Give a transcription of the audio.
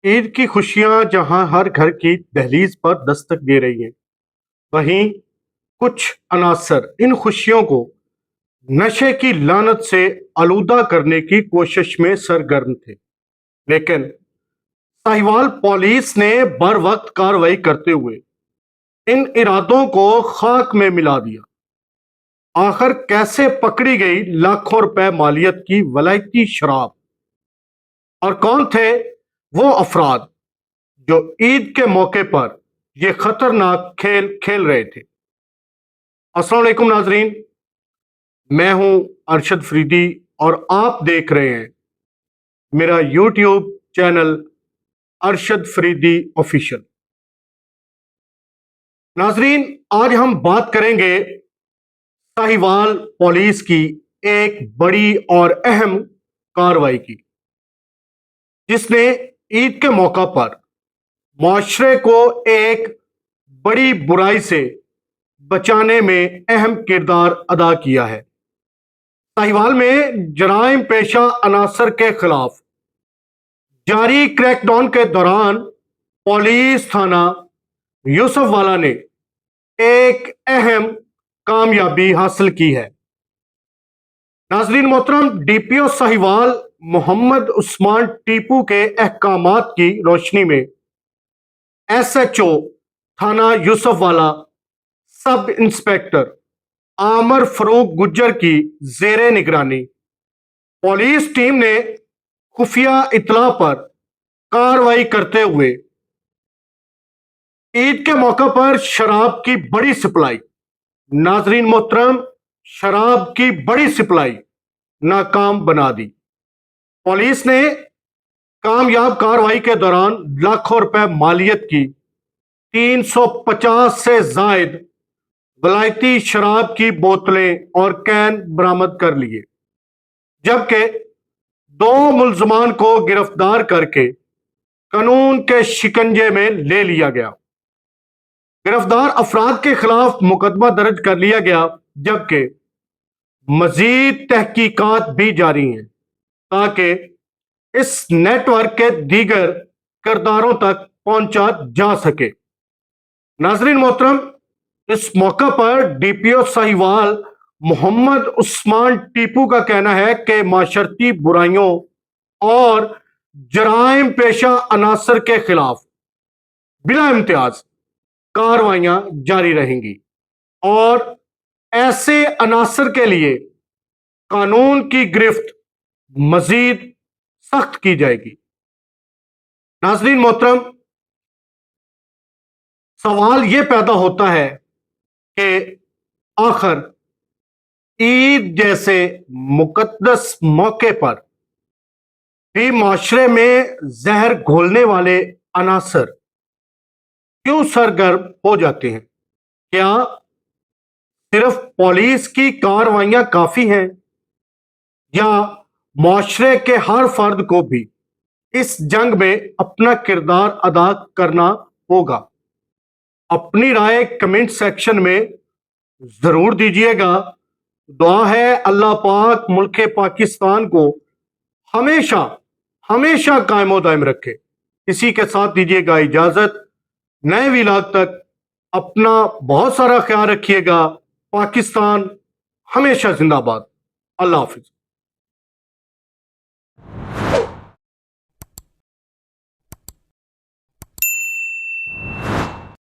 عید کی خوشیاں جہاں ہر گھر کی دہلیز پر دستک دے رہی ہیں، وہیں کچھ عناصر ان خوشیوں کو نشے کی لعنت سے آلودہ کرنے کی کوشش میں سرگرم تھے، لیکن ساہیوال پولیس نے بر وقت کارروائی کرتے ہوئے ان ارادوں کو خاک میں ملا دیا۔ آخر کیسے پکڑی گئی لاکھوں روپے مالیت کی ولائتی شراب، اور کون تھے وہ افراد جو عید کے موقع پر یہ خطرناک کھیل کھیل رہے تھے؟ السلام علیکم ناظرین، میں ہوں ارشد فریدی اور آپ دیکھ رہے ہیں میرا YouTube channel Arshad Faridi official. ناظرین، آج ہم بات کریں گے ساہیوال پولیس کی ایک بڑی اور اہم کارروائی کی، جس نے عید کے موقع پر معاشرے کو ایک بڑی برائی سے بچانے میں اہم کردار ادا کیا ہے۔ ساہیوال میں جرائم پیشہ عناصر کے خلاف جاری کریک ڈاؤن کے دوران پولیس تھانہ یوسف والا نے ایک اہم کامیابی حاصل کی ہے۔ ناظرین محترم، ڈی پی او ساہیوال محمد عثمان ٹیپو کے احکامات کی روشنی میں ایس ایچ او تھانہ یوسف والا سب انسپیکٹر عامر فروخ گجر کی زیر نگرانی پولیس ٹیم نے خفیہ اطلاع پر کارروائی کرتے ہوئے عید کے موقع پر شراب کی بڑی سپلائی، ناظرین محترم، شراب کی بڑی سپلائی ناکام بنا دی۔ پولیس نے کامیاب کارروائی کے دوران لاکھوں روپے مالیت کی 350 سے زائد ولائتی شراب کی بوتلیں اور کین برآمد کر لیے، جبکہ 2 ملزمان کو گرفتار کر کے قانون کے شکنجے میں لے لیا گیا۔ گرفتار افراد کے خلاف مقدمہ درج کر لیا گیا، جبکہ مزید تحقیقات بھی جاری ہیں تاکہ اس نیٹ ورک کے دیگر کرداروں تک پہنچا جا سکے۔ ناظرین محترم، اس موقع پر ڈی پی او ساہیوال محمد عثمان ٹیپو کا کہنا ہے کہ معاشرتی برائیوں اور جرائم پیشہ عناصر کے خلاف بلا امتیاز کارروائیاں جاری رہیں گی اور ایسے عناصر کے لیے قانون کی گرفت مزید سخت کی جائے گی۔ ناظرین محترم، سوال یہ پیدا ہوتا ہے کہ آخر عید جیسے مقدس موقع پر بھی معاشرے میں زہر گھولنے والے عناصر کیوں سرگرم ہو جاتے ہیں؟ کیا صرف پولیس کی کارروائیاں کافی ہیں، یا معاشرے کے ہر فرد کو بھی اس جنگ میں اپنا کردار ادا کرنا ہوگا؟ اپنی رائے کمنٹ سیکشن میں ضرور دیجیے گا۔ دعا ہے اللہ پاک ملک پاکستان کو ہمیشہ ہمیشہ قائم و دائم رکھے۔ اسی کے ساتھ دیجیے گا اجازت، نئے ویلاگ تک اپنا بہت سارا خیال رکھیے گا۔ پاکستان ہمیشہ زندہ باد۔ اللہ حافظ۔